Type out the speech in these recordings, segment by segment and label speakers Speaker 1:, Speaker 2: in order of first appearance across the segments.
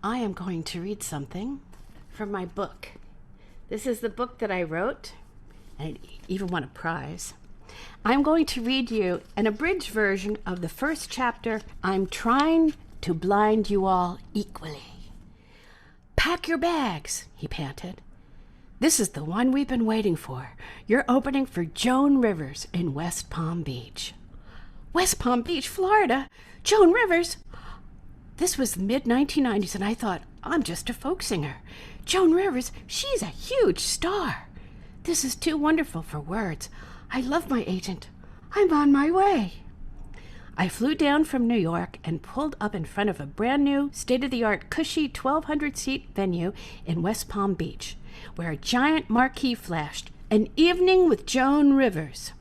Speaker 1: I am going to read something from my book. This is the book that I wrote. I even won a prize. I'm going to read you an abridged version of the first chapter. I'm trying to blind you all equally. Pack your bags, he panted. This is the one we've been waiting for. You're opening for Joan Rivers in West Palm Beach. West Palm Beach, Florida? Joan Rivers? This was the mid-1990s, and I thought, I'm just a folk singer. Joan Rivers, she's a huge star. This is too wonderful for words. I love my agent. I'm on my way. I flew down from New York and pulled up in front of a brand new, state-of-the-art, cushy 1,200-seat venue in West Palm Beach, where a giant marquee flashed, An Evening with Joan Rivers.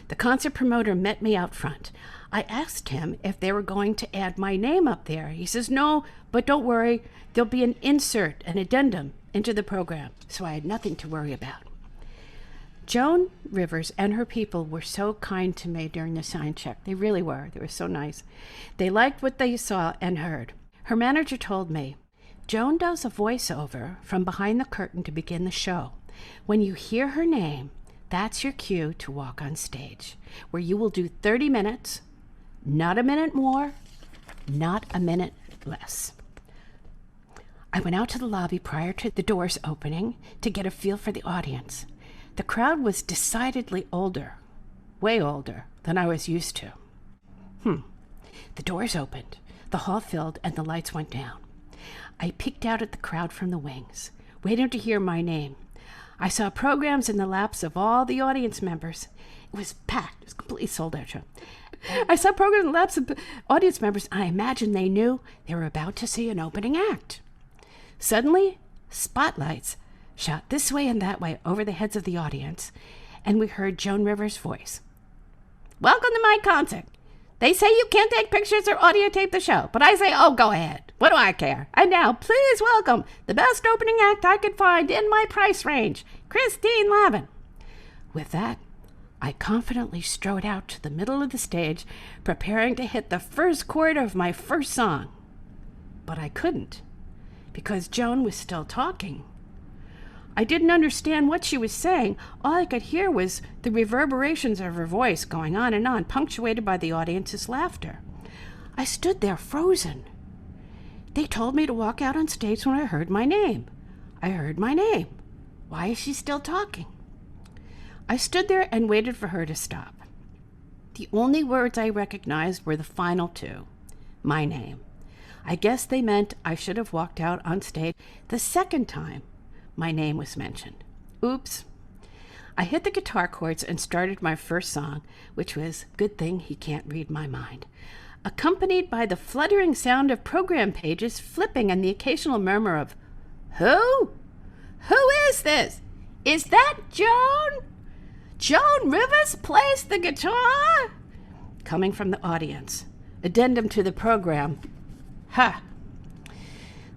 Speaker 1: The concert promoter met me out front. I asked him if they were going to add my name up there. He says, no, but don't worry. There'll be an insert, an addendum into the program, so I had nothing to worry about. Joan Rivers and her people were so kind to me during the sound check. They really were. They were so nice. They liked what they saw and heard. Her manager told me, Joan does a voiceover from behind the curtain to begin the show. When you hear her name, that's your cue to walk on stage, where you will do 30 minutes, not a minute more, not a minute less. I went out to the lobby prior to the doors opening to get a feel for the audience. The crowd was decidedly older, way older than I was used to. The doors opened, the hall filled, and the lights went down. I peeked out at the crowd from the wings, waiting to hear my name. I saw programs in the laps of all the audience members. It was packed. It was completely sold out. I saw programs in the laps of audience members. I imagined they knew they were about to see an opening act. Suddenly, spotlights shot this way and that way over the heads of the audience, and we heard Joan Rivers' voice. Welcome to my concert. They say you can't take pictures or audio tape the show, but I say, oh, go ahead. What do I care? And now, please welcome the best opening act I could find in my price range, Christine Lavin. With that, I confidently strode out to the middle of the stage, preparing to hit the first chord of my first song. But I couldn't, because Joan was still talking. I didn't understand what she was saying. All I could hear was the reverberations of her voice going on, punctuated by the audience's laughter. I stood there frozen. They told me to walk out on stage when I heard my name. I heard my name. Why is she still talking? I stood there and waited for her to stop. The only words I recognized were the final two, my name. I guess they meant I should have walked out on stage the second time my name was mentioned. Oops. I hit the guitar chords and started my first song, which was Good Thing He Can't Read My Mind, accompanied by the fluttering sound of program pages flipping and the occasional murmur of, Who? Who is this? Is that Joan? Joan Rivers plays the guitar? Coming from the audience. Addendum to the program. Ha!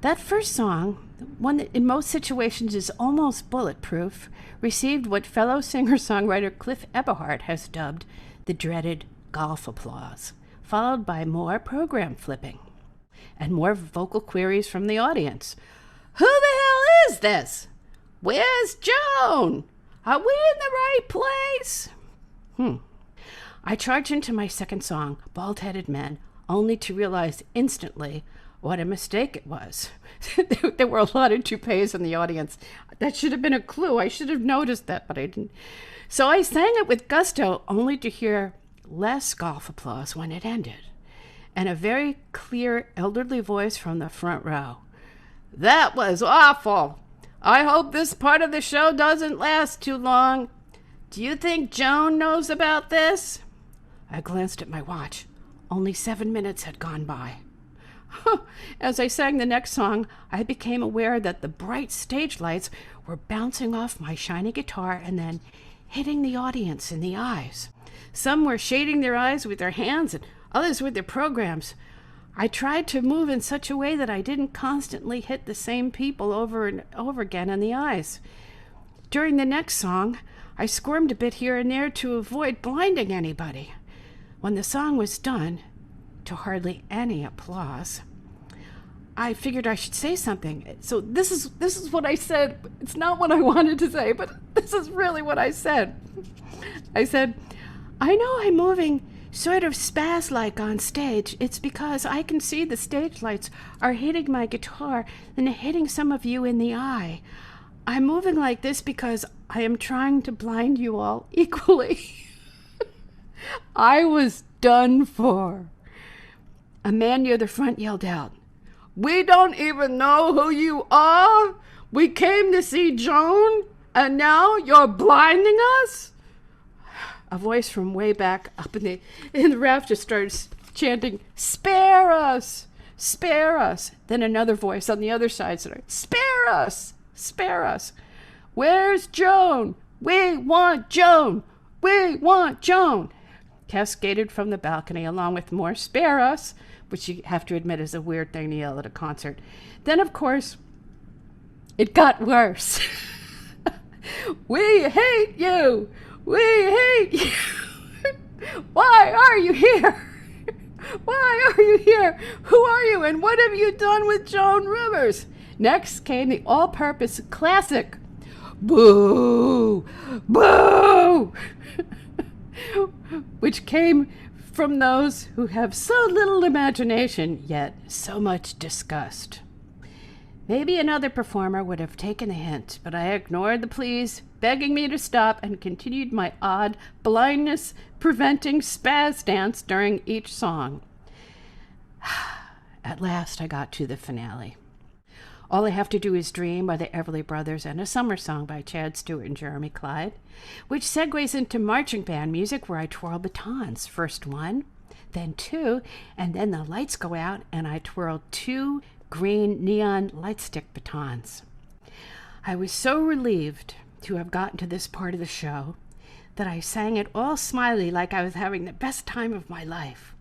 Speaker 1: That first song, one that in most situations is almost bulletproof, received what fellow singer-songwriter Cliff Eberhardt has dubbed the dreaded golf applause, followed by more program flipping and more vocal queries from the audience. Who the hell is this? Where's Joan? Are we in the right place? I charged into my second song, Bald-Headed Men, only to realize instantly what a mistake it was. There were a lot of toupees in the audience. That should have been a clue. I should have noticed that, but I didn't. So I sang it with gusto, only to hear less golf applause when it ended, and a very clear elderly voice from the front row. That was awful. I hope this part of the show doesn't last too long. Do you think Joan knows about this? I glanced at my watch. Only 7 minutes had gone by. As I sang the next song, I became aware that the bright stage lights were bouncing off my shiny guitar and then hitting the audience in the eyes. Some were shading their eyes with their hands and others with their programs. I tried to move in such a way that I didn't constantly hit the same people over and over again in the eyes. During the next song, I squirmed a bit here and there to avoid blinding anybody. When the song was done, to hardly any applause, I figured I should say something. So this is what I said. It's not what I wanted to say, but this is really what I said. I said, I know I'm moving sort of spaz-like on stage. It's because I can see the stage lights are hitting my guitar and hitting some of you in the eye. I'm moving like this because I am trying to blind you all equally. I was done for. A man near the front yelled out, "We don't even know who you are. We came to see Joan, and now you're blinding us?" A voice from way back up in the rafters started chanting, "Spare us! Spare us!" Then another voice on the other side said, "Spare us! Spare us! Where's Joan? We want Joan! We want Joan!" Cascaded from the balcony, along with more "Spare us," which you have to admit is a weird thing to yell at a concert. Then, of course, it got worse. "We hate you! We hate you! Why are you here? Why are you here? Who are you, and what have you done with Joan Rivers?" Next came the all-purpose classic, "Boo! Boo!" which came from those who have so little imagination, yet so much disgust. Maybe another performer would have taken the hint, but I ignored the pleas, begging me to stop, and continued my odd, blindness-preventing spaz dance during each song. At last I got to the finale. All I Have to Do Is Dream by the Everly Brothers and a summer song by Chad Stewart and Jeremy Clyde, which segues into marching band music where I twirl batons. First one, then two, and then the lights go out and I twirl two green neon light stick batons. I was so relieved to have gotten to this part of the show that I sang it all smiley like I was having the best time of my life.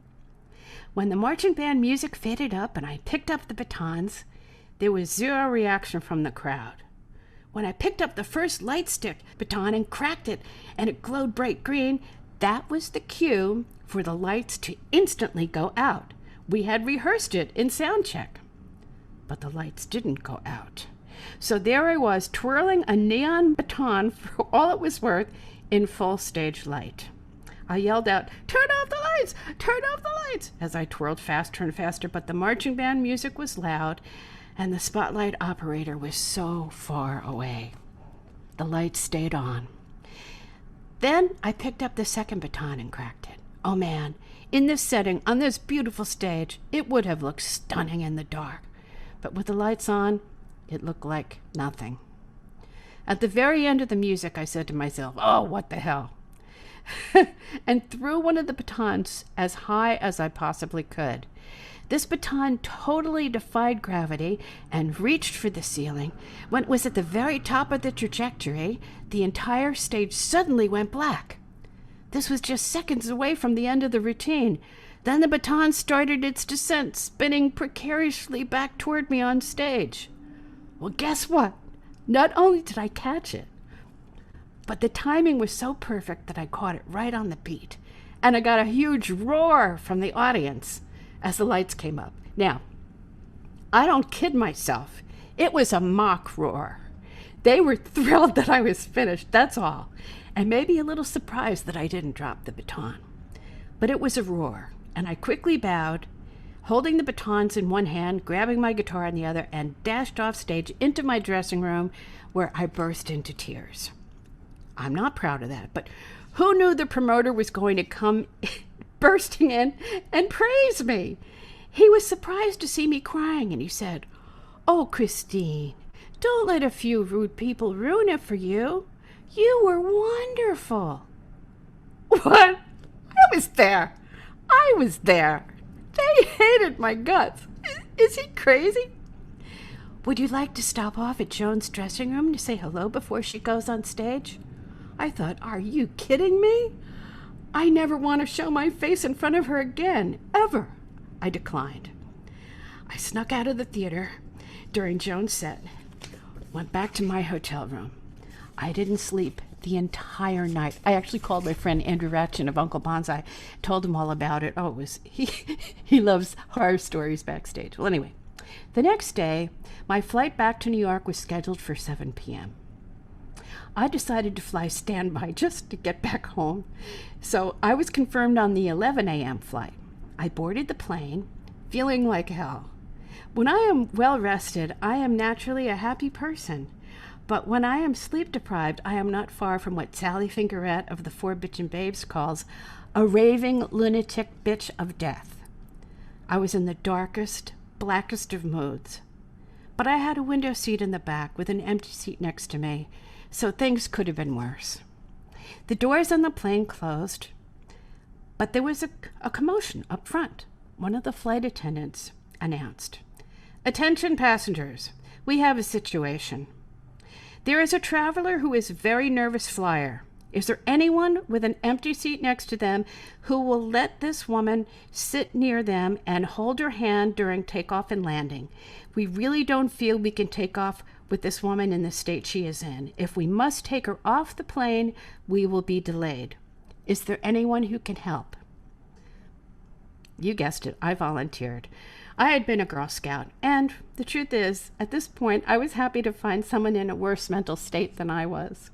Speaker 1: When the marching band music faded up and I picked up the batons, there was zero reaction from the crowd. When I picked up the first light stick baton and cracked it and it glowed bright green, that was the cue for the lights to instantly go out. We had rehearsed it in sound check. But the lights didn't go out. So there I was, twirling a neon baton for all it was worth in full stage light. I yelled out, "Turn off the lights! Turn off the lights!" as I twirled faster and faster, but the marching band music was loud and the spotlight operator was so far away. The lights stayed on. Then I picked up the second baton and cracked it. Oh man, in this setting, on this beautiful stage, it would have looked stunning in the dark. But with the lights on, it looked like nothing. At the very end of the music, I said to myself, "Oh, what the hell?" and threw one of the batons as high as I possibly could. This baton totally defied gravity and reached for the ceiling. When it was at the very top of the trajectory, the entire stage suddenly went black. This was just seconds away from the end of the routine. Then the baton started its descent, spinning precariously back toward me on stage. Well, guess what? Not only did I catch it, but the timing was so perfect that I caught it right on the beat. And I got a huge roar from the audience as the lights came up. Now, I don't kid myself. It was a mock roar. They were thrilled that I was finished, that's all. And maybe a little surprised that I didn't drop the baton. But it was a roar, and I quickly bowed, holding the batons in one hand, grabbing my guitar in the other, and dashed off stage into my dressing room where I burst into tears. I'm not proud of that, but who knew the promoter was going to come bursting in and praise me? He was surprised to see me crying, and he said, "Oh, Christine, don't let a few rude people ruin it for you. You were wonderful." What? I was there. I was there. They hated my guts. Is he crazy? Would you like to stop off at Joan's dressing room to say hello before she goes on stage? I thought, are you kidding me? I never want to show my face in front of her again, ever. I declined. I snuck out of the theater during Joan's set, went back to my hotel room. I didn't sleep the entire night. I actually called my friend Andrew Ratshin of Uncle Bonsai, told him all about it. Oh, he loves horror stories backstage. Well, anyway, The next day, my flight back to New York was scheduled for 7 p.m. I decided to fly standby just to get back home, so I was confirmed on the 11 a.m. flight. I boarded the plane, feeling like hell. When I am well rested, I am naturally a happy person. But when I am sleep deprived, I am not far from what Sally Fingerett of the Four Bitchin' Babes calls a raving lunatic bitch of death. I was in the darkest, blackest of moods. But I had a window seat in the back with an empty seat next to me, so things could have been worse. The doors on the plane closed, but there was a commotion up front. One of the flight attendants announced, "Attention passengers, we have a situation. There is a traveler who is a very nervous flyer. Is there anyone with an empty seat next to them who will let this woman sit near them and hold her hand during takeoff and landing? We really don't feel we can take off with this woman in the state she is in. If we must take her off the plane, we will be delayed. Is there anyone who can help?" You guessed it, I volunteered. I had been a Girl Scout, and the truth is, at this point, I was happy to find someone in a worse mental state than I was.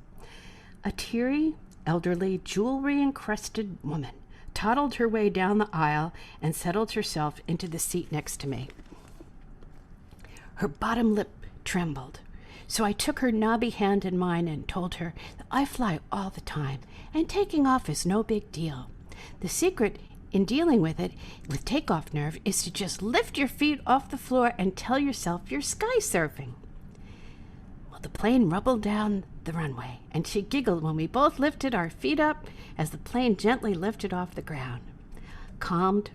Speaker 1: A teary, elderly, jewelry-encrusted woman toddled her way down the aisle and settled herself into the seat next to me. Her bottom lip trembled, so I took her knobby hand in mine and told her that I fly all the time, and taking off is no big deal. The secret in dealing with it, with takeoff nerve, is to just lift your feet off the floor and tell yourself you're sky surfing. Well, the plane rumbled down the runway, and she giggled when we both lifted our feet up as the plane gently lifted off the ground. Calmed,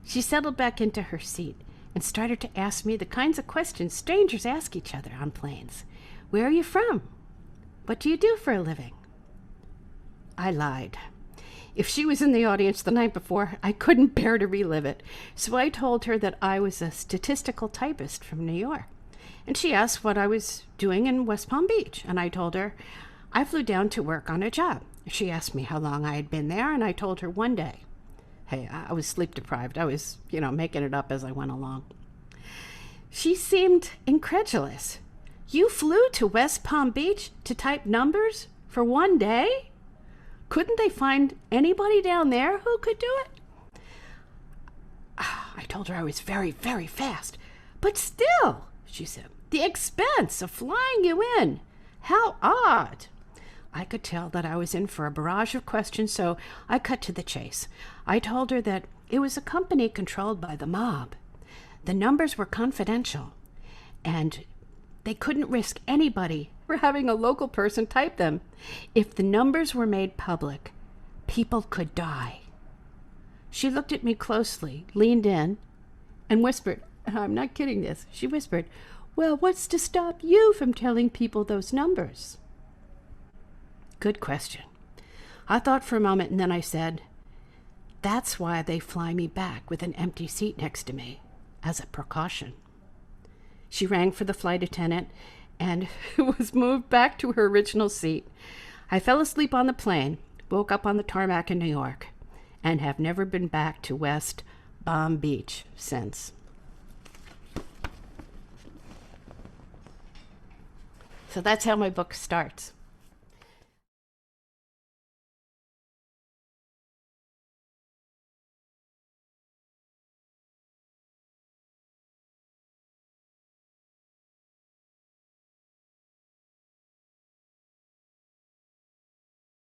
Speaker 1: she settled back into her seat and started to ask me the kinds of questions strangers ask each other on planes. "Where are you from? What do you do for a living?" I lied. If she was in the audience the night before, I couldn't bear to relive it, so I told her that I was a statistical typist from New York. And she asked what I was doing in West Palm Beach, and I told her I flew down to work on a job. She asked me how long I had been there, and I told her 1 day. Hey, I was sleep deprived. I was, making it up as I went along. She seemed incredulous. "You flew to West Palm Beach to type numbers for 1 day? Couldn't they find anybody down there who could do it?" I told her I was very, very fast. "But still," she said, "the expense of flying you in. How odd." I could tell that I was in for a barrage of questions, so I cut to the chase. I told her that it was a company controlled by the mob. The numbers were confidential, and they couldn't risk anybody for having a local person type them. If the numbers were made public, people could die. She looked at me closely, leaned in, and whispered, I'm not kidding this, she whispered, "Well, what's to stop you from telling people those numbers?" Good question. I thought for a moment, and then I said, "That's why they fly me back with an empty seat next to me, as a precaution." She rang for the flight attendant and was moved back to her original seat. I fell asleep on the plane, woke up on the tarmac in New York, and have never been back to West Palm Beach since. So that's how my book starts.